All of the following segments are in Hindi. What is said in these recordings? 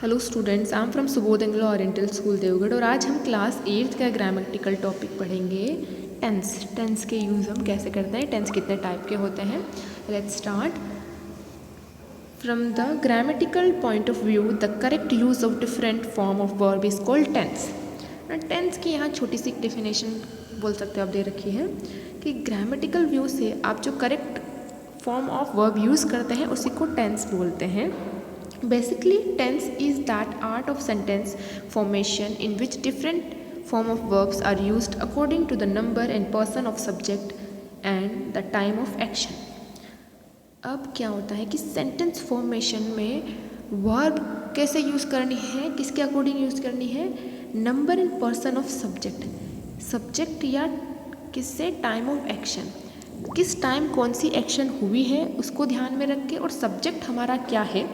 Hello students, I am from Subodh Anglo Oriental school Devgarh और आज हम क्लास 8th का ग्रामेटिकल टॉपिक पढ़ेंगे टेंस के यूज़ हम कैसे करते हैं, टेंस कितने टाइप के होते हैं। Let's start. From the grammatical point of view the correct use of different form of verb is called tense. Tense की यहाँ छोटी सी डेफिनेशन बोल सकते हो आप दे रखी है कि ग्रामेटिकल व्यू से आप जो correct form of verb use करते हैं उसी को टेंस बोलते हैं। Basically, tense is that art of sentence formation in which different form of verbs are used according to the number and person of subject and the time of action. अब क्या होता है कि सेंटेंस फॉर्मेशन में वर्ब कैसे यूज़ करनी है, किसके अकॉर्डिंग यूज़ करनी है, number and person of subject या किससे, टाइम ऑफ एक्शन, किस टाइम कौन सी एक्शन हुई है उसको ध्यान में रख के, और सब्जेक्ट हमारा क्या है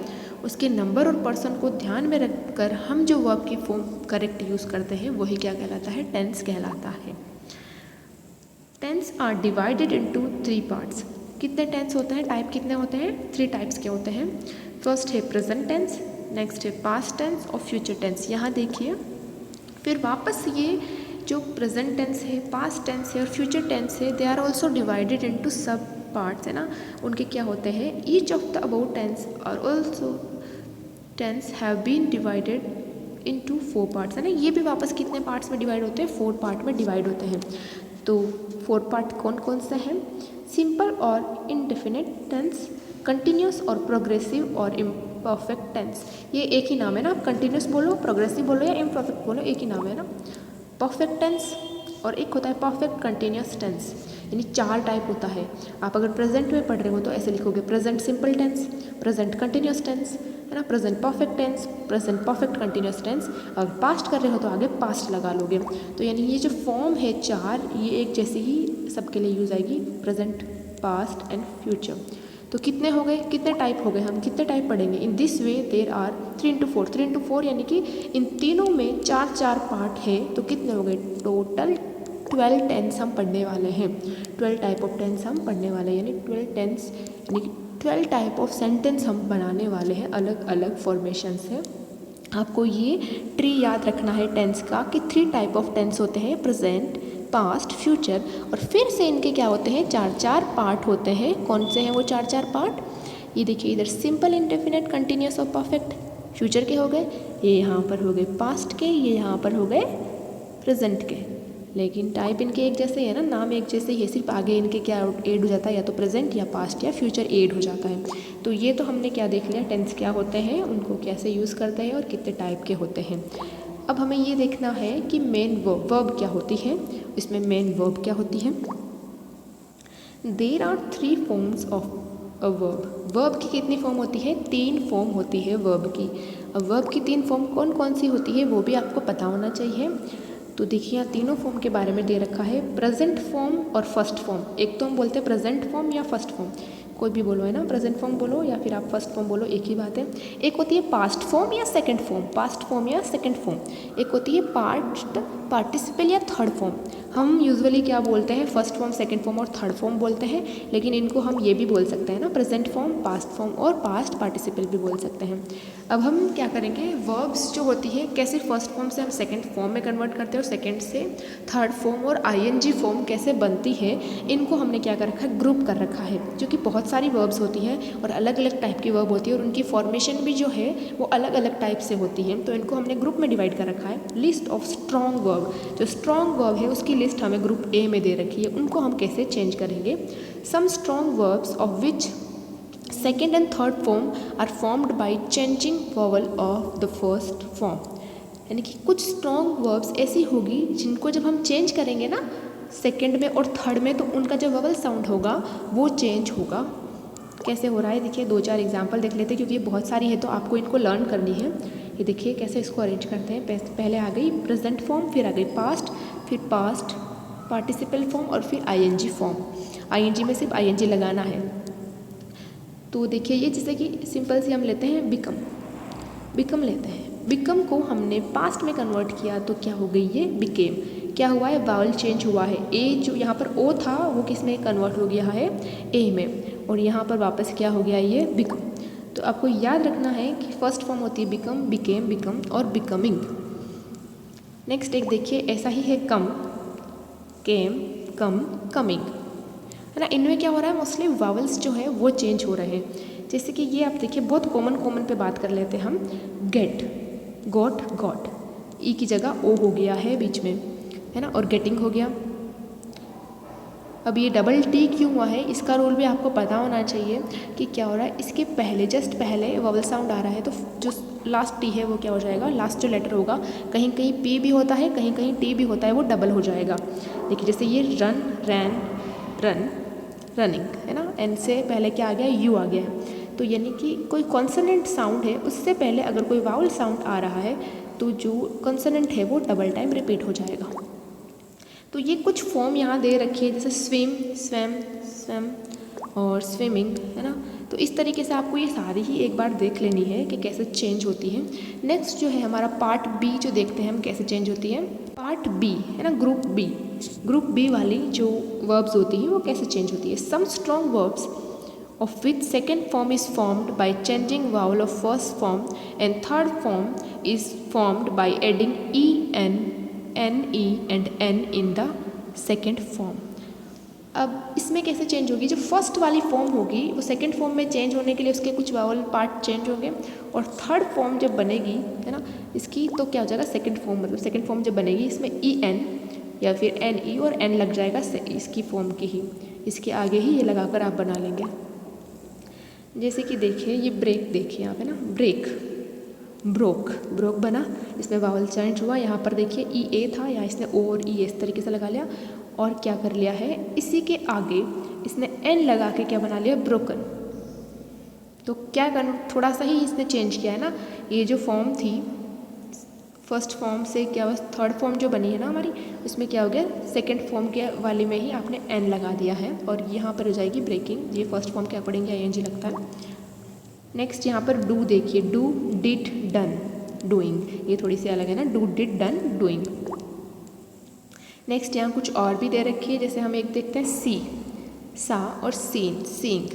उसके नंबर और पर्सन को ध्यान में रखकर हम जो वर्ब की फॉर्म करेक्ट यूज़ करते हैं वही क्या कहलाता है, टेंस कहलाता है। Tense are divided into 3 parts. कितने टेंस होते हैं, टाइप कितने होते हैं, 3 टाइप्स के होते हैं। फर्स्ट है प्रेजेंट टेंस, नेक्स्ट है पास्ट टेंस और फ्यूचर टेंस। यहाँ देखिए, फिर वापस ये जो प्रेजेंट टेंस है, पास्ट टेंस है और फ्यूचर टेंस है, they are also divided into sub parts, है ना। उनके क्या होते हैं, each of the about tense are also tense have been divided into 4 parts, है ना। ये भी वापस कितने पार्ट्स में डिवाइड होते हैं, 4 पार्ट में डिवाइड होते हैं। तो 4 पार्ट कौन कौन से हैं, सिंपल और इनडेफिनिट टेंस, कंटिन्यूस और प्रोग्रेसिव और इम्परफेक्ट टेंस। ये एक ही नाम है ना, आप कंटिन्यूस बोलो, प्रोग्रेसिव बोलो या इम्परफेक्ट बोलो, एक ही नाम है ना। परफेक्ट टेंस और एक होता है परफेक्ट कंटिन्यूस टेंस, यानी 4 टाइप होता है। आप अगर प्रेजेंट में पढ़ रहे हो तो ऐसे लिखोगे, present simple tense, present continuous tense, है ना, present perfect tense, present perfect continuous tense. अगर पास्ट कर रहे हो तो आगे पास्ट लगा लोगे। तो यानी ये जो फॉर्म है 4, ये एक जैसे ही सबके लिए यूज आएगी, प्रेजेंट, पास्ट एंड फ्यूचर। तो कितने हो गए, कितने टाइप हो गए, हम कितने टाइप पढ़ेंगे। In this way there are 3 into 4 यानी कि इन तीनों में 4 पार्ट है। तो कितने हो गए, टोटल 12 टेंस हम पढ़ने वाले हैं। 12 टाइप ऑफ टेंस हम पढ़ने वाले हैं, यानी 12 टेंस यानी कि 12 टाइप ऑफ सेंटेंस हम बनाने वाले हैं, अलग अलग फॉर्मेशन से। आपको ये ट्री याद रखना है टेंस का कि 3 टाइप ऑफ टेंस होते हैं, प्रेजेंट, पास्ट, फ्यूचर, और फिर से इनके क्या होते हैं, 4 पार्ट होते हैं। कौन से हैं वो 4 पार्ट, ये देखिए इधर सिंपल, इंडेफिनिट, कंटिन्यूस और परफेक्ट फ्यूचर के हो गए, ये यहाँ पर हो गए पास्ट के, ये यहाँ पर हो गए प्रेजेंट के। लेकिन टाइप इनके एक जैसे है ना, नाम एक जैसे ही है, सिर्फ आगे इनके क्या ऐड हो जाता है, या तो प्रेजेंट या पास्ट या फ्यूचर ऐड हो जाता है। तो ये तो हमने क्या देख लिया, टेंस क्या होते हैं, उनको कैसे यूज़ करते हैं और कितने टाइप के होते हैं। अब हमें ये देखना है कि मेन वर्ब क्या होती है, इसमें मेन वर्ब क्या होती है। There are 3 forms of a verb. Verb की कितनी फॉर्म होती है, 3 फॉर्म होती है वर्ब की। अब वर्ब की 3 फॉर्म कौन कौन सी होती है वो भी आपको पता होना चाहिए। तो देखिए यहाँ तीनों फॉर्म के बारे में दे रखा है, प्रेजेंट फॉर्म और फर्स्ट फॉर्म। एक तो हम बोलते हैं प्रेजेंट फॉर्म या फर्स्ट फॉर्म, कोई भी बोलो, है ना, प्रेजेंट फॉर्म बोलो या फिर आप फर्स्ट फॉर्म बोलो, एक ही बात है। एक होती है पास्ट फॉर्म या सेकंड फॉर्म, पास्ट फॉर्म या सेकंड फॉर्म। एक होती है पास्ट पार्टिसिपल या थर्ड फॉर्म। हम यूजुअली क्या बोलते हैं, फर्स्ट फॉर्म, सेकंड फॉर्म और थर्ड फॉर्म बोलते हैं, लेकिन इनको हम ये भी बोल सकते हैं ना, प्रेजेंट फॉर्म, पास्ट फॉर्म और पास्ट पार्टिसिपल भी बोल सकते हैं। अब हम क्या करेंगे, वर्ब्स जो होती है कैसे फर्स्ट फॉर्म से हम सेकंड फॉर्म में कन्वर्ट करते हैं और सेकंड से थर्ड फॉर्म और आईएनजी फॉर्म कैसे बनती है, इनको हमने क्या कर रखा है, ग्रुप कर रखा है। क्योंकि बहुत सारी वर्ब्स होती हैं और अलग अलग टाइप की वर्ब होती है और उनकी फॉर्मेशन भी जो है वो अलग अलग टाइप से होती है, तो इनको हमने ग्रुप में डिवाइड कर रखा है। लिस्ट ऑफ स्ट्रॉन्ग वर्ब, जो स्ट्रॉन्ग वर्ब है उसकी लिस्ट हमें ग्रुप ए में दे रखी है, उनको हम कैसे चेंज करेंगे। Some strong verbs of which second and third form are formed by changing vowel of the first form. यानी कि कुछ स्ट्रॉन्ग वर्ब्स ऐसी होगी जिनको जब हम चेंज करेंगे ना सेकेंड में और थर्ड में, तो उनका जो वॉवल साउंड होगा वो चेंज होगा। कैसे हो रहा है देखिए, 2-4 एग्जाम्पल देख लेते हैं, क्योंकि ये बहुत सारी है तो आपको इनको लर्न करनी है। ये देखिए कैसे इसको अरेंज करते हैं, पहले आ गई प्रेजेंट फॉर्म, फिर आ गई पास्ट, फिर पास्ट पार्टिसिपल फॉर्म और फिर आईएनजी फॉर्म। आईएनजी में सिर्फ आईएनजी लगाना है। तो देखिए ये जैसे कि सिंपल सी हम लेते हैं बिकम लेते हैं, बिकम को हमने पास्ट में कन्वर्ट किया तो क्या हो गई, ये बिकेम। क्या हुआ है, वावल चेंज हुआ है, ए जो यहाँ पर ओ था वो किस में कन्वर्ट हो गया है, ए में, और यहाँ पर वापस क्या हो गया, ये बिकम। तो आपको याद रखना है कि फर्स्ट फॉर्म होती है बिकम, बिकेम, बिकम और बिकमिंग। नेक्स्ट एक देखिए, ऐसा ही है कम, केम, कम, कमिंग, है ना। इनमें क्या हो रहा है, मोस्टली वावल्स जो है वो चेंज हो रहे हैं। जैसे कि ये आप देखिए, बहुत कॉमन पे बात कर लेते हैं हम। गेट, गॉट, गॉट, ई की जगह ओ हो गया है बीच में, है ना, और गेटिंग हो गया। अब ये डबल टी क्यों हुआ है, इसका रोल भी आपको पता होना चाहिए कि क्या हो रहा है। इसके पहले, जस्ट पहले वॉवल साउंड आ रहा है, तो जो लास्ट टी है वो क्या हो जाएगा, लास्ट जो लेटर होगा, कहीं कहीं पी भी होता है, कहीं कहीं टी भी होता है, वो डबल हो जाएगा। देखिए जैसे ये रन, रैन, रन, रनिंग, है ना, एन से पहले क्या आ गया, यू आ गया है। तो यानी कि कोई कॉन्सोनेंट साउंड है, उससे पहले अगर कोई वावल साउंड आ रहा है तो जो कॉन्सोनेंट है वो डबल टाइम रिपीट हो जाएगा। तो ये कुछ फॉर्म यहाँ दे रखी है, जैसे स्विम, स्वैम, स्वैम और स्विमिंग, है ना। तो इस तरीके से आपको ये सारी ही एक बार देख लेनी है कि कैसे चेंज होती है। नेक्स्ट जो है हमारा पार्ट बी, जो देखते हैं हम कैसे चेंज होती है। पार्ट बी है ना, ग्रुप बी वाली जो वर्ब्स होती हैं वो कैसे चेंज होती है। Some strong verbs of which second form is formed by changing vowel of first form and third form is formed by adding en, ne and n in the second form। अब इसमें कैसे चेंज होगी, जो फर्स्ट वाली फॉर्म होगी वो सेकंड फॉर्म में चेंज होने के लिए उसके कुछ वावल पार्ट चेंज होंगे, और थर्ड फॉर्म जब बनेगी, है ना, इसकी, तो क्या हो जाएगा, सेकंड फॉर्म, मतलब सेकंड फॉर्म जब बनेगी इसमें ई एन या फिर एन ई और एन लग जाएगा इसकी फॉर्म की ही, इसके आगे ही ये लगाकर आप बना लेंगे। जैसे कि देखिए ये ब्रेक, देखिए आप, है ना, ब्रेक, ब्रोक, ब्रोक बना, इसमें वावल चेंज हुआ। यहाँ पर देखिए ई ए था, यहाँ इसने ओ और ई इस तरीके से लगा लिया, और क्या कर लिया है, इसी के आगे इसने एन लगा के क्या बना लिया, ब्रोकन। तो क्या कर, थोड़ा सा ही इसने चेंज किया है ना। ये जो फॉर्म थी फर्स्ट फॉर्म से क्या हुआ, थर्ड फॉर्म जो बनी है ना हमारी, उसमें क्या हो गया, सेकंड फॉर्म के वाले में ही आपने एन लगा दिया है, और यहाँ पर हो जाएगी ब्रेकिंग। ये फर्स्ट फॉर्म के अकॉर्डिंग आई लगता है। नेक्स्ट यहाँ पर डू देखिए, डू, डिड, डन, डूइंग, ये थोड़ी सी अलग है ना, do, did, done, doing. Next यहाँ कुछ और भी दे रखी है, जैसे हम एक देखते हैं सी, सा और सीन, सींग।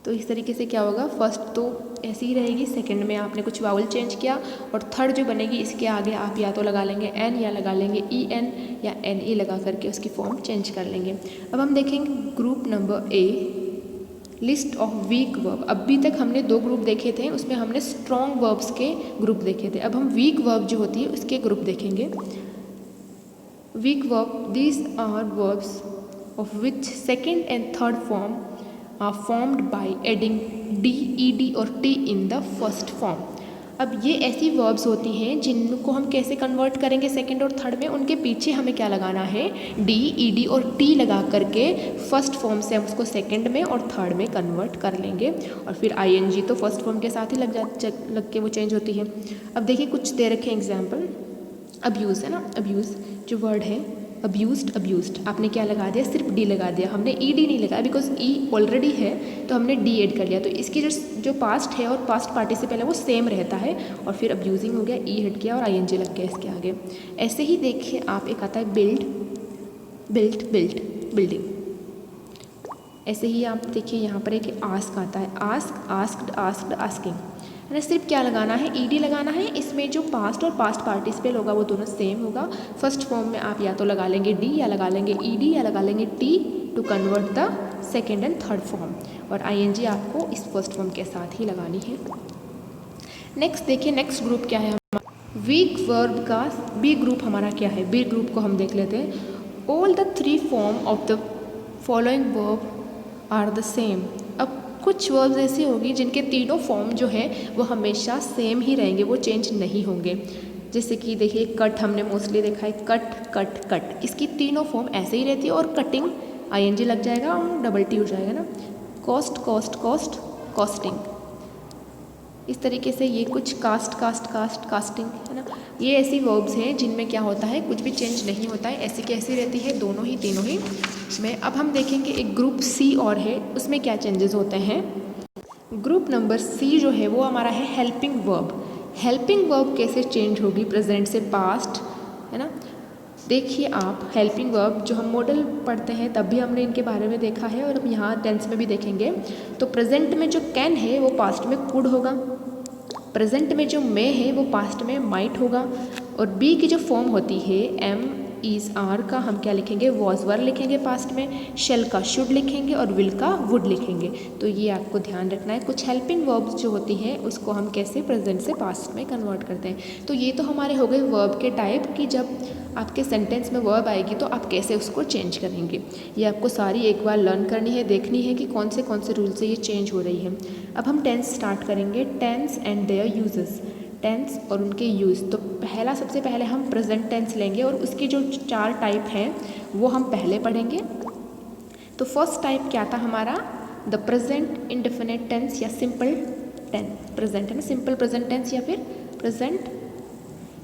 तो इस तरीके से क्या होगा, फर्स्ट तो ऐसी ही रहेगी, सेकंड में आपने कुछ वावल चेंज किया, और थर्ड जो बनेगी इसके आगे आप या तो लगा लेंगे एन या लगा लेंगे ई एन या एन ई लगा करके उसकी फॉर्म चेंज कर लेंगे। अब हम देखेंगे group number A, list of weak verb. अभी तक हमने 2 ग्रुप देखे थे, उसमें हमने स्ट्रॉन्ग वर्ब्स के ग्रुप देखे थे। अब हम वीक वर्ब जो होती है उसके ग्रुप देखेंगे। Weak verb, these are verbs of which second and third form are formed by adding d, ed और t in the first form। अब ये ऐसी वर्ब्स होती हैं जिनको हम कैसे कन्वर्ट करेंगे सेकंड और थर्ड में, उनके पीछे हमें क्या लगाना है, d, ed और t लगा करके फर्स्ट फॉर्म से हम उसको सेकंड में और थर्ड में कन्वर्ट कर लेंगे, और फिर ing तो फर्स्ट फॉर्म के साथ ही लग के वो चेंज होती है। अब देखिए कुछ दे रखे एग्जाम्पल, अब्यूज़ है ना, अब्यूज़ जो वर्ड है, अब्यूज्ड, अब्यूज्ड, आपने क्या लगा दिया, सिर्फ डी लगा दिया, हमने ई डी नहीं लगाया, बिकॉज ई ऑलरेडी है तो हमने डी ऐड कर लिया। तो इसकी जो पास्ट है और पास्ट पार्टिसिपल है वो सेम रहता है, और फिर अब्यूजिंग हो गया, ई हट गया और आईएनजी लग गया इसके आगे। ऐसे ही देखिए आप, एक आता है बिल्ड, बिल्ट, बिल्ट, बिल्डिंग। ऐसे ही आप देखिए यहाँ पर एक आस्क आता है, आस्क, आस्क्ड, आस्क्ड, आस्किंग, है ना। सिर्फ क्या लगाना है, ईडी लगाना है। इसमें जो पास्ट और पास्ट पार्टिसिपल होगा वो दोनों सेम होगा। फर्स्ट फॉर्म में आप या तो लगा लेंगे डी या लगा लेंगे ईडी या लगा लेंगे T to convert the second and third form, और आईएनजी आपको इस फर्स्ट फॉर्म के साथ ही लगानी है। नेक्स्ट देखिए, नेक्स्ट ग्रुप क्या है हमारा, वीक वर्ब का बी ग्रुप हमारा क्या है। बी ग्रुप को हम देख लेते हैं। All the 3 form of the following verb are the same. अब कुछ वर्ब्स ऐसी होगी जिनके तीनों फॉर्म जो है वो हमेशा सेम ही रहेंगे, वो चेंज नहीं होंगे। जैसे कि देखिए कट, हमने मोस्टली देखा है, कट, कट, कट, इसकी तीनों फॉर्म ऐसे ही रहती है, और कटिंग आईएनजी लग जाएगा और डबल टी हो जाएगा ना। कॉस्ट, कॉस्ट, कॉस्ट, कॉस्टिंग, इस तरीके से ये कुछ कास्ट, कास्ट, कास्ट, कास्टिंग, है ना। ये ऐसी वर्ब्स हैं जिनमें क्या होता है, कुछ भी चेंज नहीं होता है, ऐसी कैसी रहती है, दोनों ही तीनों ही में। अब हम देखेंगे एक ग्रुप सी और है, उसमें क्या चेंजेस होते हैं। ग्रुप नंबर सी जो है वो हमारा है हेल्पिंग वर्ब। हेल्पिंग वर्ब कैसे चेंज होगी, प्रेजेंट से पास्ट, है ना, देखिए आप हेल्पिंग वर्ब जो हम मॉडल पढ़ते हैं तब भी हमने इनके बारे में देखा है और हम यहाँ टेंस में भी देखेंगे। तो प्रेजेंट में जो कैन है वो पास्ट में कुड होगा, प्रेजेंट में जो मे है वो पास्ट में माइट होगा, और बी की जो फॉर्म होती है एम इज़ आर का हम क्या लिखेंगे, वॉज वर लिखेंगे पास्ट में, शेल का शुड लिखेंगे और विल का वुड लिखेंगे। तो ये आपको ध्यान रखना है। कुछ हेल्पिंग वर्ब्स जो होती हैं उसको हम कैसे प्रेजेंट से पास्ट में कन्वर्ट करते हैं। तो ये तो हमारे हो गए वर्ब के टाइप कि जब आपके सेंटेंस में वर्ब आएगी तो आप कैसे उसको चेंज करेंगे। ये आपको सारी एक बार लर्न करनी है, देखनी है कि कौन से रूल से ये चेंज हो रही है। अब हम टेंस स्टार्ट करेंगे, tense and their uses, tense और उनके यूज़। तो सबसे पहले हम प्रेजेंट टेंस लेंगे और उसकी जो 4 टाइप हैं वो हम पहले पढ़ेंगे। तो फर्स्ट टाइप क्या था हमारा, द प्रेजेंट इंडेफिनिट टेंस या सिंपल टेंस, प्रेजेंट है ना, सिंपल प्रेजेंट टेंस या फिर प्रेजेंट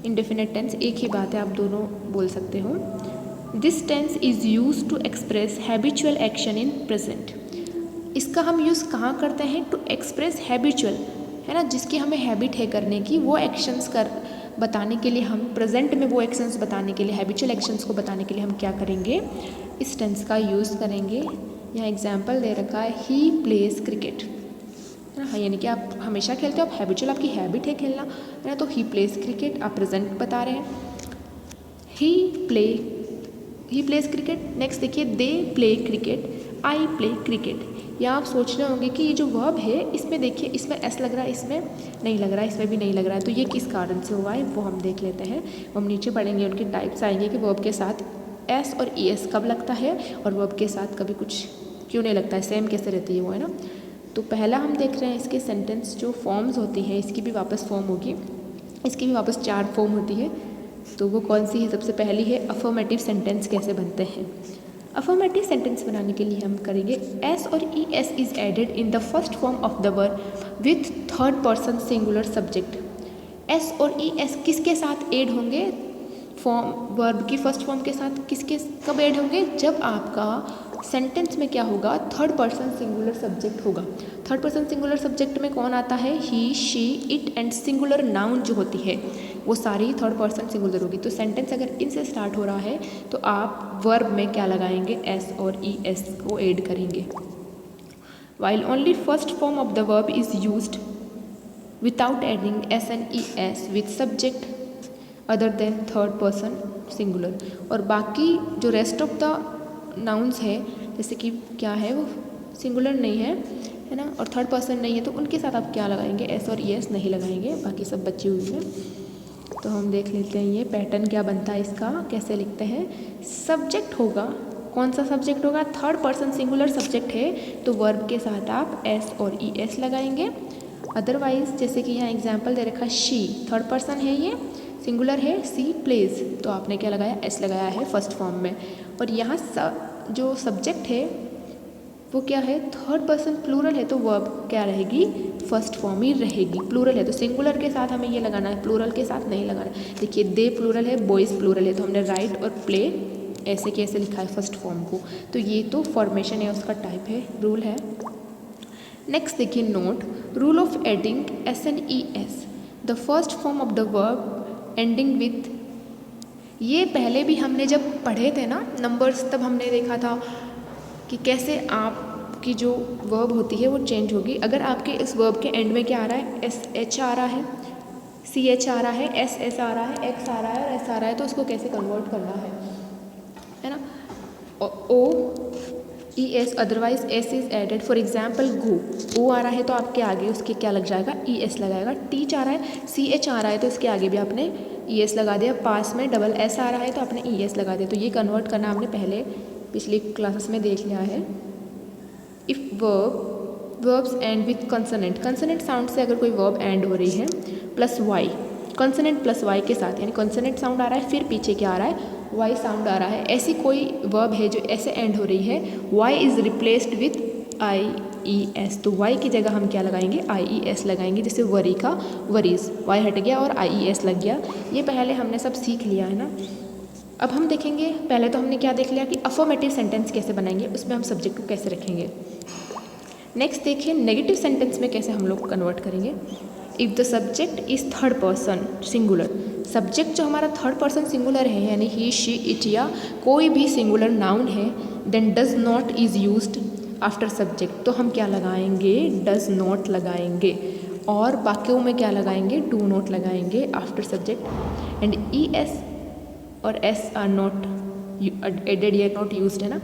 इंडेफिनिट टेंस, एक ही बात है, आप दोनों बोल सकते हो। This tense is use to express habitual action in present. इसका हम यूज़ कहाँ करते हैं, टू एक्सप्रेस हैबिचुअल, है ना, जिसकी हमें हैबिट है करने की, वो एक्शंस कर बताने के लिए हम प्रेजेंट में वो एक्शंस बताने के लिए, हैबिचुअल एक्शंस को बताने के लिए हम क्या करेंगे, इस टेंस का यूज़ करेंगे। यहाँ एग्जाम्पल दे रखा है, ही प्लेज क्रिकेट, है ना, यानी कि आप हमेशा खेलते हो, आप हैबिचुअल आपकी हैबिट है खेलना, है ना, तो ही प्लेज क्रिकेट आप प्रेजेंट बता रहे हैं। He plays cricket. नेक्स्ट देखिए, they play cricket, I play cricket. या आप सोच रहे होंगे कि ये जो वर्ब है इसमें देखिए, इसमें एस लग रहा है, इसमें नहीं लग रहा है, इसमें भी नहीं लग रहा है, तो ये किस कारण से हुआ है वो हम देख लेते हैं। हम नीचे पढ़ेंगे, उनके टाइप्स आएंगे कि वर्ब के साथ एस और ई एस कब लगता है और वर्ब के साथ कभी कुछ क्यों नहीं लगता है, सेम कैसे रहती है वो, है ना। तो पहला हम देख रहे हैं इसके सेंटेंस जो फॉर्म्स होती है, इसकी भी वापस फॉर्म होगी, इसकी भी वापस 4 फॉर्म होती है। तो वो कौन सी है, सबसे पहली है अफर्मेटिव सेंटेंस कैसे बनते हैं। अफर्मेटिव सेंटेंस बनाने के लिए हम करेंगे, एस और ई S is added in the first form of the verb with third person singular subject. S और ई एस किसके साथ ऐड होंगे, फॉर्म वर्ब की फर्स्ट फॉर्म के साथ, किसके कब ऐड होंगे, जब आपका सेंटेंस में क्या होगा, थर्ड पर्सन सिंगुलर सब्जेक्ट होगा। थर्ड पर्सन सिंगुलर सब्जेक्ट में कौन आता है, he, she, it and singular noun जो होती है वो सारी थर्ड पर्सन सिंगुलर होगी। तो सेंटेंस अगर इनसे स्टार्ट हो रहा है तो आप वर्ब में क्या लगाएंगे, एस और ई एस को ऐड करेंगे। While only first form of the verb is used without adding S and E S with subject other than third person singular. और बाकी जो रेस्ट ऑफ द नाउन्स है, जैसे कि क्या है वो सिंगुलर नहीं है, है ना, और थर्ड पर्सन नहीं है, तो उनके साथ आप क्या लगाएंगे, एस और ई एस नहीं लगाएंगे, बाकी सब बची हुई है। तो हम देख लेते हैं ये पैटर्न क्या बनता है इसका, कैसे लिखते हैं। सब्जेक्ट होगा, कौन सा सब्जेक्ट होगा, थर्ड पर्सन सिंगुलर सब्जेक्ट है तो वर्ब के साथ आप एस और ई एस लगाएंगे। अदरवाइज जैसे कि यहाँ एग्जाम्पल दे रखा, शी थर्ड पर्सन है, ये सिंगुलर है, सी प्लेज, तो आपने क्या लगाया, एस लगाया है फर्स्ट फॉर्म में। और यहाँ जो सब्जेक्ट है वो क्या है, थर्ड पर्सन प्लूरल है, तो वर्ब क्या रहेगी, फर्स्ट फॉर्म ही रहेगी। प्लूरल है तो सिंगुलर के साथ हमें ये लगाना है, प्लूरल के साथ नहीं लगाना है। देखिए दे प्लूरल है, बॉयज़ प्लूरल है, तो हमने राइट और प्ले ऐसे कैसे लिखा है फर्स्ट फॉर्म को। तो ये तो फॉर्मेशन है, उसका टाइप है, रूल है। नेक्स्ट देखिए note, rule of adding s and e s the first form of the verb ending with. ये पहले भी हमने जब पढ़े थे ना नंबर्स, तब हमने देखा था कि कैसे आपकी जो वर्ब होती है वो चेंज होगी। अगर आपके इस वर्ब के एंड में क्या आ रहा है, एस एच आ रहा है, सी एच आ रहा है, एस एस आ रहा है, एक्स आ रहा है और एस आ रहा है, तो उसको कैसे कन्वर्ट करना है ना। O E S, otherwise S is added. For example go, O आ रहा है तो आपके आगे उसके क्या लग जाएगा, ई एस लगाएगा। टीच आ रहा है, सी एच आ रहा है तो इसके आगे भी आपने ई एस लगा दिया। पास में डबल एस आ रहा है तो आपने ई एस लगा दिया। तो ये कन्वर्ट करना हमने पहले पिछली क्लासेस में देख लिया है। If verbs end with consonant, consonant sound से अगर कोई वर्ब एंड हो रही है plus Y, consonant plus Y के साथ, यानी कंसोनेंट साउंड आ रहा है फिर पीछे क्या आ रहा है, वाई साउंड आ रहा है, ऐसी कोई वर्ब है जो ऐसे एंड हो रही है, Y is replaced with I E S, तो वाई की जगह हम क्या लगाएंगे, आई ई एस लगाएंगे। जैसे वरी का वरीज, वाई हट गया और आई ई एस लग गया। ये पहले हमने सब सीख लिया है ना। अब हम देखेंगे, पहले तो हमने क्या देख लिया कि अफर्मेटिव सेंटेंस कैसे बनाएंगे, उसमें हम सब्जेक्ट को कैसे रखेंगे। नेक्स्ट देखिए नेगेटिव सेंटेंस में कैसे हम लोग कन्वर्ट करेंगे। If the subject is third person singular, subject जो हमारा थर्ड पर्सन सिंगुलर है यानी ही शी इट या कोई भी सिंगुलर नाउन है, then does not is used after subject, तो हम क्या लगाएंगे, डज नॉट लगाएंगे। और वाक्यों में क्या लगाएंगे, डू नॉट लगाएंगे after subject. And E S और एस आर नॉट एडेड या नॉट यूज्ड है ना,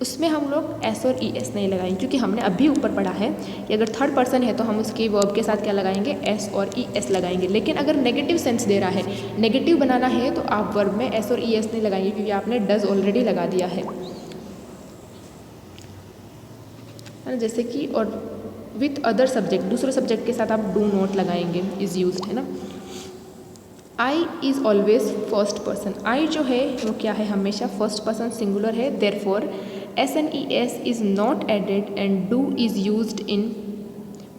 उसमें हम लोग एस और ई एस नहीं लगाएंगे, क्योंकि हमने अभी ऊपर पढ़ा है कि अगर थर्ड पर्सन है तो हम उसके वर्ब के साथ क्या लगाएंगे, एस और ई एस लगाएंगे। लेकिन अगर नेगेटिव सेंस दे रहा है, नेगेटिव बनाना है, तो आप वर्ब में एस और ई एस नहीं लगाएंगे, क्योंकि आपने डज ऑलरेडी लगा दिया है ना। जैसे कि और विथ अदर सब्जेक्ट, दूसरे सब्जेक्ट के साथ आप डू नॉट लगाएंगे, इज़ यूज्ड है ना। I is always first person, I जो है वो क्या है, हमेशा फर्स्ट पर्सन सिंगुलर है, therefore s and e s is not added and do is used in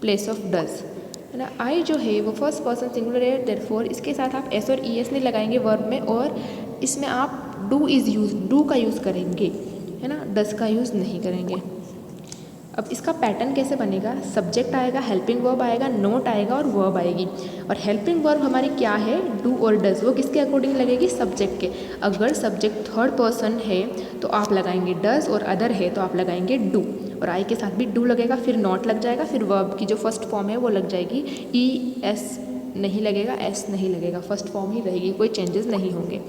place of does, है ना। आई जो है वो फर्स्ट पर्सन सिंगुलर है, देयरफॉर इसके साथ आप एस और ई एस नहीं लगाएंगे वर्ब में, और इसमें आप डू इज़ यूज, डू का यूज़ करेंगे, है ना, डज का यूज़ नहीं करेंगे। अब इसका पैटर्न कैसे बनेगा, सब्जेक्ट आएगा, हेल्पिंग वर्ब आएगा, नोट आएगा और वर्ब आएगी। और हेल्पिंग वर्ब हमारी क्या है, डू और डज, वो किसके अकॉर्डिंग लगेगी, सब्जेक्ट के। अगर सब्जेक्ट थर्ड पर्सन है तो आप लगाएंगे डज, और अदर है तो आप लगाएंगे डू, और आई के साथ भी डू लगेगा, फिर नॉट लग जाएगा, फिर वर्ब की जो फर्स्ट फॉर्म है वो लग जाएगी, ई एस नहीं लगेगा, एस नहीं लगेगा, फर्स्ट फॉर्म ही रहेगी, कोई चेंजेस नहीं होंगे।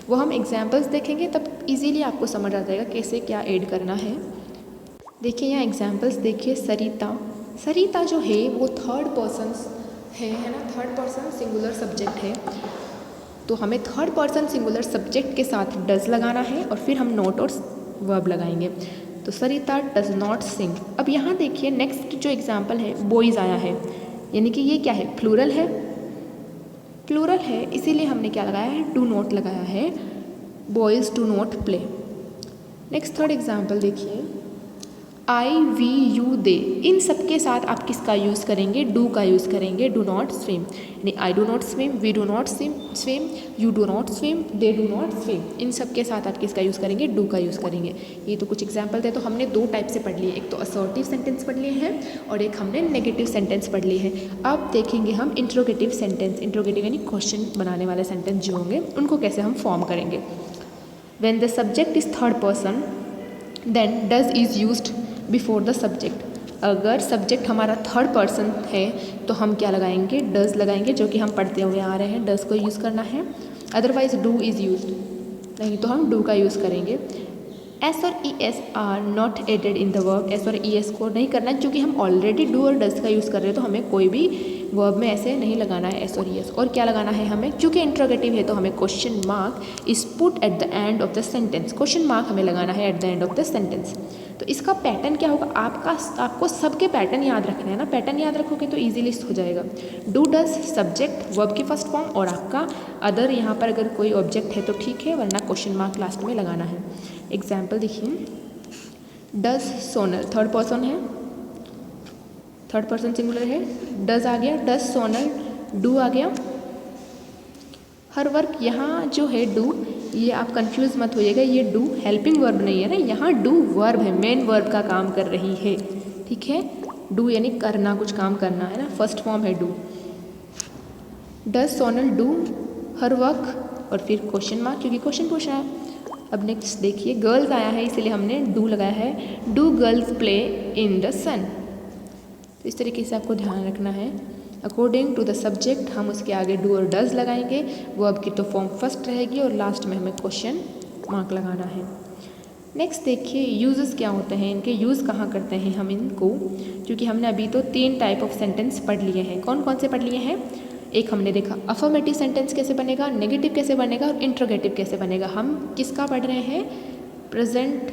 वो हम एग्जाम्पल्स देखेंगे तब ईजीली आपको समझ आ जाएगा कैसे क्या ऐड करना है। देखिए यहाँ एग्जाम्पल्स देखिए, सरिता, सरिता जो है वो थर्ड पर्सन है ना, थर्ड पर्सन सिंगुलर सब्जेक्ट है, तो हमें थर्ड पर्सन सिंगुलर सब्जेक्ट के साथ डज लगाना है और फिर हम नोट और वर्ब लगाएंगे। तो सरिता डज नॉट सिंग। अब यहाँ देखिए नेक्स्ट जो एग्जाम्पल है, बॉयज़ आया है, यानी कि ये क्या है, प्लूरल है, प्लूरल है, इसीलिए हमने क्या लगाया है, डू नॉट लगाया है, boys do not play. Next third example देखिए, आई वी यू दे, इन सब के साथ आप किसका यूज़ करेंगे, डू का यूज़ करेंगे, डू नॉट स्विम, यानी I do not swim, we do not swim, you do not swim, they do not swim, इन सब के साथ आप किसका यूज़ करेंगे, डू का यूज़ करेंगे। ये तो कुछ एग्जाम्पल थे, तो हमने दो टाइप से पढ़ लिए, एक तो असर्टिव सेंटेंस पढ़ लिए हैं और एक हमने नेगेटिव सेंटेंस पढ़ लिए हैं। अब देखेंगे हम इंट्रोगेटिव सेंटेंस, इंट्रोगेटिव यानी क्वेश्चन बनाने वाले सेंटेंस जो होंगे उनको कैसे हम फॉर्म करेंगे। When the subject is third person then does is used before the subject, अगर सब्जेक्ट हमारा थर्ड पर्सन है तो हम क्या लगाएंगे, डज लगाएंगे, जो कि हम पढ़ते हुए आ रहे हैं, डज को यूज़ करना है। अदरवाइज डू इज़ यूज्ड, नहीं तो हम डू का यूज़ करेंगे। एस और ई s are not added in the verb, s और ई एस को नहीं करना है, क्योंकि हम ऑलरेडी डू और डज का यूज़ कर रहे हैं, तो हमें कोई भी वर्ब में ऐसे नहीं लगाना है एस और ई एस। और क्या लगाना है हमें, क्योंकि इंट्रोगेटिव है तो हमें question mark is put at the end of the sentence, question mark हमें लगाना है at the end of the sentence. तो इसका पैटर्न क्या होगा, आपको सबके पैटर्न याद रखना है ना, पैटर्न याद रखोगे तो ईजिली हो जाएगा। डू डज सब्जेक्ट वर्ब की फर्स्ट फॉर्म, और आपका अदर यहाँ पर अगर कोई ऑब्जेक्ट है तो ठीक है, वरना क्वेश्चन मार्क लास्ट में लगाना है। एग्जाम्पल देखिए, डज सोनल, थर्ड पर्सन है, थर्ड पर्सन सिंगुलर है, डज आ गया, डज सोनल, डू आ गया। हर वर्क यहाँ जो है डू, ये आप कंफ्यूज मत होइएगा, ये डू हेल्पिंग वर्ब नहीं है ना, यहाँ डू वर्ब है, मेन वर्ब का काम कर रही है, ठीक है। डू यानी करना, कुछ काम करना है ना, फर्स्ट फॉर्म है do. Does Sonal do her work, और फिर क्वेश्चन मार्क, क्योंकि क्वेश्चन पूछा है। अब नेक्स्ट देखिए, गर्ल्स आया है इसलिए हमने डू लगाया है, do girls play in the sun. तो इस तरीके से आपको ध्यान रखना है, अकॉर्डिंग टू द सब्जेक्ट हम उसके आगे डू और डज लगाएंगे, वर्ब की तो फॉर्म फर्स्ट रहेगी और लास्ट में हमें क्वेश्चन मार्क लगाना है। नेक्स्ट देखिए, यूजेस क्या होते हैं, इनके यूज़ कहाँ करते हैं हम इनको, क्योंकि हमने अभी तो 3 टाइप ऑफ सेंटेंस पढ़ लिए हैं। कौन कौन से पढ़ लिए हैं, एक हमने देखा अफर्मेटिव सेंटेंस कैसे बनेगा, नेगेटिव कैसे बनेगा और इंट्रोगेटिव कैसे बनेगा। हम किसका पढ़ रहे हैं, प्रेजेंट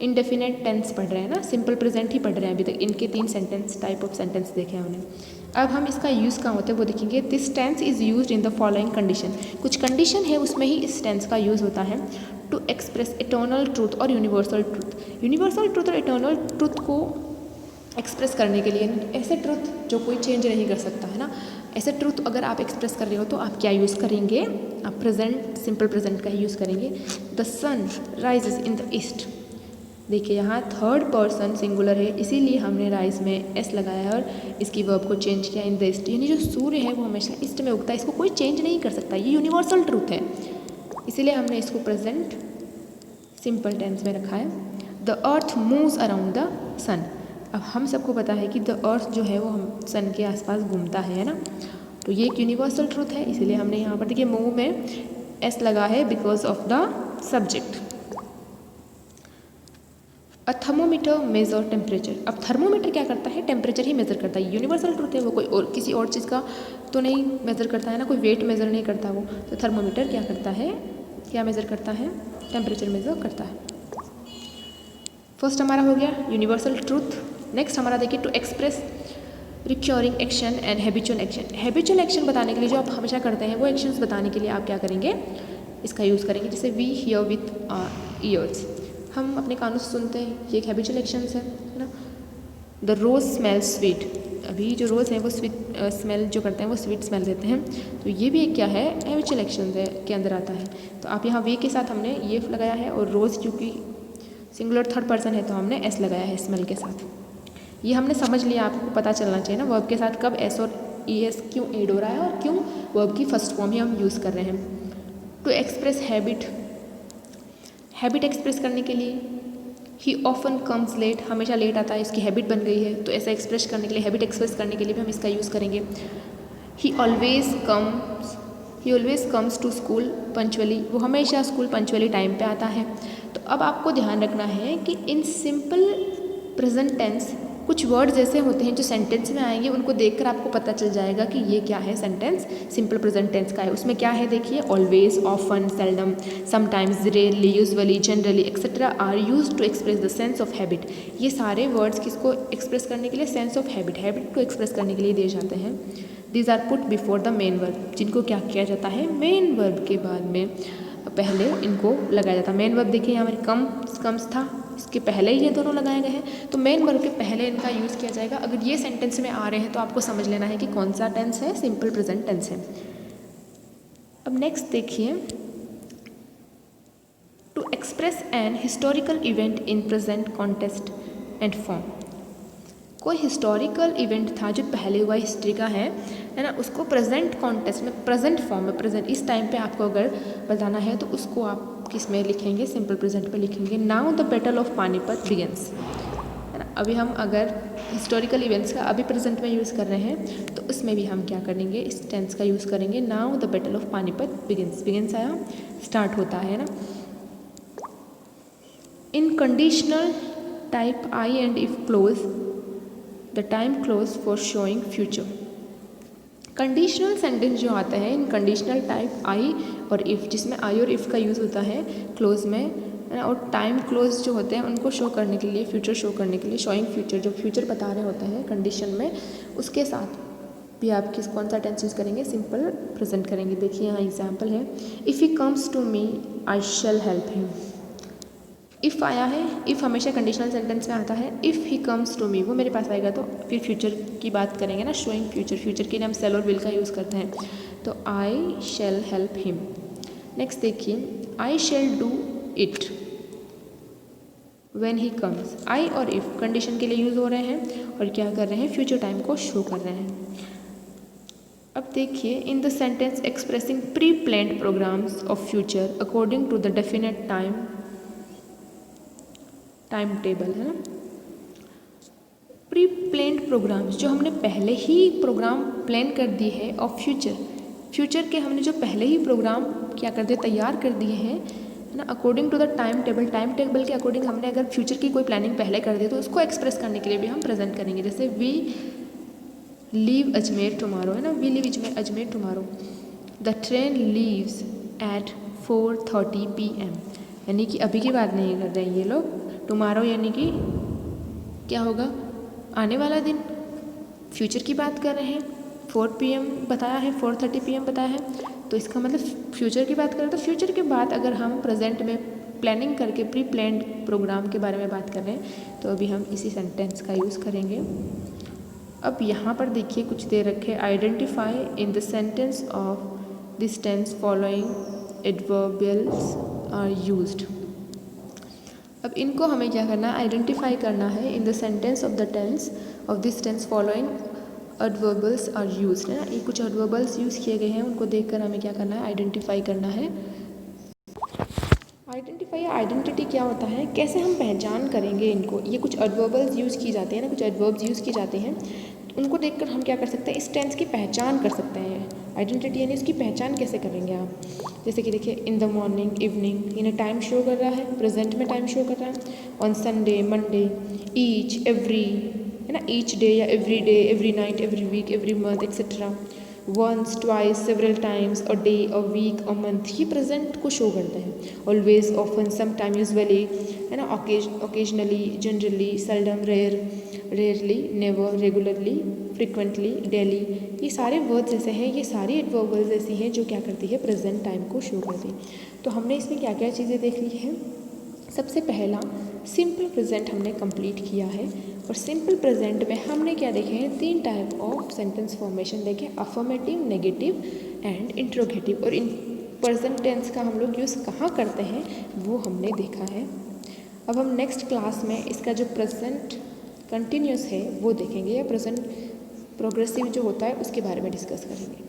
इंडेफिनेट टेंस पढ़ रहे हैं ना, सिंपल प्रेजेंट ही पढ़ रहे हैं अभी तक। इनके 3 सेंटेंस टाइप ऑफ सेंटेंस देखे हमने। अब हम इसका यूज़ कहाँ होता है वो देखेंगे। This tense is used in the following condition, कुछ कंडीशन है उसमें ही इस टेंस का यूज़ होता है। टू एक्सप्रेस इटर्नल ट्रूथ और यूनिवर्सल ट्रूथ, यूनिवर्सल ट्रूथ और इटर्नल ट्रूथ को एक्सप्रेस करने के लिए, ऐसे ट्रूथ जो कोई चेंज नहीं कर सकता है ना, ऐसे ट्रूथ अगर आप एक्सप्रेस कर रहे हो तो आप क्या यूज़ करेंगे, आप प्रेजेंट, सिंपल प्रेजेंट का ही यूज़ करेंगे। The sun rises in the east, देखिए यहाँ थर्ड पर्सन सिंगुलर है, इसीलिए हमने राइज में एस लगाया है और इसकी वर्ब को चेंज किया इन द ईस्ट। यानी जो सूर्य है वो हमेशा ईस्ट में उगता है, इसको कोई चेंज नहीं कर सकता, ये यूनिवर्सल ट्रूथ है, इसीलिए हमने इसको प्रेजेंट सिंपल टेंस में रखा है। The earth moves around the sun. अब हम सबको पता है कि द अर्थ जो है वो हम सन के आसपास घूमता है ना, तो ये एक यूनिवर्सल ट्रूथ है, इसीलिए हमने यहाँ पर देखिए मूव में एस लगा है because of the subject. A thermometer measure temperature. अब थर्मोमीटर क्या करता है, टेम्परेचर ही मेजर करता है, यूनिवर्सल ट्रूथ है, वो कोई और किसी और चीज़ का तो नहीं मेजर करता है ना, कोई वेट मेजर नहीं करता वो, तो थर्मोमीटर क्या करता है, क्या मेजर करता है, टेम्परेचर मेजर करता है। फर्स्ट हमारा हो गया यूनिवर्सल ट्रूथ। नेक्स्ट हमारा देखिए to express recurring action and habitual action. Habitual action बताने के लिए जो आप हमेशा करते हैं वो एक्शंस बताने के लिए आप क्या करेंगे, इसका यूज़ करेंगे, जैसे वी हियर विथ ईयर्स, हम अपने कानों से सुनते हैं, ये एक हैबिचुअल एक्शंस है ना। द रोज़ स्मेल स्वीट, अभी जो रोज़ है वो स्वीट स्मेल जो करते हैं वो स्वीट स्मेल देते हैं, तो ये भी एक क्या है, हैबिचुअल एक्शंस है के अंदर आता है। तो आप यहाँ वे के साथ हमने ये लगाया है और रोज़ क्योंकि सिंगुलर थर्ड पर्सन है तो हमने एस लगाया है स्मेल के साथ। ये हमने समझ लिया, आपको पता चलना चाहिए ना वर्ब के साथ कब एस और ई एस क्यों एड हो रहा है और क्यों वर्ब की फर्स्ट फॉर्म ही हम यूज़ कर रहे हैं। To express habit, habit express करने के लिए ही ऑफन कम्स लेट, हमेशा लेट आता है, इसकी हैबिट बन गई है, तो ऐसा एक्सप्रेस करने के लिए, हैबिट एक्सप्रेस करने के लिए भी हम इसका यूज़ करेंगे। He always comes to school punctually, वो हमेशा स्कूल पंचुअली टाइम पे आता है। तो अब आपको ध्यान रखना है कि इन सिंपल प्रेजेंट टेंस कुछ वर्ड्स ऐसे होते हैं जो सेंटेंस में आएंगे, उनको देखकर आपको पता चल जाएगा कि ये क्या है, सेंटेंस सिंपल प्रेजेंट टेंस का है। उसमें क्या है देखिए, always, often, seldom, sometimes, rarely, usually, generally etcetera are used to express the sense of habit. ये सारे वर्ड्स किसको एक्सप्रेस करने के लिए, सेंस ऑफ हैबिट, हैबिट को एक्सप्रेस करने के लिए दिए जाते हैं। These are put before the main verb, जिनको क्या किया जाता है, मेन वर्ब के बाद में पहले इनको लगाया जाता है। मेन वर्ब देखिए यहाँ हमारे कम्स था, इसके पहले ही ये दोनों लगाए गए हैं, तो मेन वर्ब के पहले इनका यूज़ किया जाएगा। अगर ये सेंटेंस में आ रहे हैं तो आपको समझ लेना है कि कौन सा टेंस है, सिंपल प्रेजेंट टेंस है। अब नेक्स्ट देखिए, to express an historical event in present context and form. कोई हिस्टोरिकल इवेंट था जो पहले हुआ हिस्ट्री का है ना, उसको प्रेजेंट कॉन्टेक्स्ट में, प्रेजेंट फॉर्म में, प्रेजेंट इस टाइम पे आपको अगर बताना है तो उसको आप किस में लिखेंगे, सिंपल प्रेजेंट पे लिखेंगे। Now the battle of Panipat begins, है ना। अभी हम अगर हिस्टोरिकल इवेंट्स का अभी प्रेजेंट में यूज़ कर रहे हैं तो उसमें भी हम क्या करेंगे, इस टेंस का यूज़ करेंगे। Now the battle of Panipat begins, begins आया, स्टार्ट होता है ना। In conditional type I and if clause the time clause for showing future. Conditional sentence जो आता है इन कंडीशनल टाइप आई और इफ़, जिसमें आई और इफ़ का यूज़ होता है क्लोज में, और टाइम क्लोज जो होते हैं उनको शो करने के लिए, फ्यूचर शो करने के लिए, शोइंग फ्यूचर, जो फ्यूचर बता रहे होते हैं कंडीशन में, उसके साथ भी आप कौन सा टेंस यूज़ करेंगे, सिंपल प्रेजेंट करेंगे। देखिए यहाँ एग्जाम्पल है, if he comes to me I shall help him. If आया है, इफ़ हमेशा कंडीशनल सेंटेंस में आता है। If he comes to me, वो मेरे पास आएगा, तो फिर फ्यूचर की बात करेंगे ना, शोइंग फ्यूचर, फ्यूचर के लिए हम शैल और विल का यूज़ करते हैं, तो I shall help him. Next देखिए, I shall do it when he comes. I और इफ़ कंडीशन के लिए यूज़ हो रहे हैं और क्या कर रहे हैं, फ्यूचर टाइम को शो कर रहे हैं। अब देखिए, in the sentence expressing pre planned programmes of future according to the definite timetable, है ना। प्री प्लान्ड प्रोग्राम्स, जो हमने पहले ही प्रोग्राम प्लान कर दिए है ऑफ फ्यूचर, फ्यूचर के हमने जो पहले ही प्रोग्राम क्या कर दिए, तैयार कर दिए हैं, है ना। According to the timetable के अकॉर्डिंग हमने अगर फ्यूचर की कोई प्लानिंग पहले कर दी तो उसको एक्सप्रेस करने के लिए भी हम प्रेजेंट करेंगे। जैसे वी लीव अजमेर टुमारो, है ना, we leave Ajmer tomorrow. The train leaves at 4:30 PM, यानी कि अभी की बात नहीं कर रहे हैं ये लोग। टुमारो यानी कि क्या होगा, आने वाला दिन, फ्यूचर की बात कर रहे हैं। 4 PM बताया है, 4:30 PM बताया है, तो इसका मतलब फ्यूचर की बात करें तो फ्यूचर के बाद अगर हम प्रेजेंट में प्लानिंग करके प्री प्लान्ड प्रोग्राम के बारे में बात कर रहे हैं तो अभी हम इसी सेंटेंस का यूज़ करेंगे। अब यहाँ पर देखिए कुछ दे रखे, identify in the sentence of this tense following adverbials are used. अब इनको हमें क्या करना है, आइडेंटिफाई करना है in the sentence of the tense of this tense following adverbials are used, है ना। ये कुछ एडवर्बल्स यूज़ किए गए हैं, उनको देखकर हमें क्या करना है, आइडेंटिफाई करना है। आइडेंटिफाई या आइडेंटिटी क्या होता है, कैसे हम पहचान करेंगे इनको। ये कुछ एडवर्बल्स यूज़ किए जाते हैं ना, कुछ एडवर्ब्स यूज़ किए जाते हैं, उनको देखकर हम क्या कर सकते हैं, इस टेंस की पहचान कर सकते हैं। आइडेंटिटी यानी उसकी पहचान कैसे करेंगे आप, जैसे कि देखिए इन द मॉर्निंग, इवनिंग, यानी टाइम शो कर रहा है, प्रेजेंट में टाइम शो कर रहा है। On Sunday, Monday, each, every, है ना, ईच डे या every night, every week, every month etcetera. Once, twice, several times, a day, a week, a month, ये प्रेजेंट को शो करते हैं। Always, often, some time, usually, है ना, occasionally, generally, seldom, rarely, never, regularly, frequently, daily, ये सारे वर्ड्स ऐसे हैं, ये सारी एडवर्बल्स ऐसी हैं जो क्या करती है, प्रेजेंट टाइम को शो करती है। तो हमने इसमें क्या क्या चीज़ें देख ली हैं। सबसे पहला सिंपल प्रेजेंट हमने कंप्लीट किया है, और सिंपल प्रेजेंट में हमने क्या देखे हैं, 3 टाइप ऑफ सेंटेंस फॉर्मेशन देखे, अफर्मेटिव, नेगेटिव एंड इंट्रोगेटिव। और इन प्रेजेंट टेंस का हम लोग यूज़ कहाँ करते हैं वो हमने देखा है। अब हम नेक्स्ट क्लास में इसका जो प्रेजेंट कंटिन्यूस है वो देखेंगे, या प्रेजेंट प्रोग्रेसिव जो होता है उसके बारे में डिस्कस करेंगे।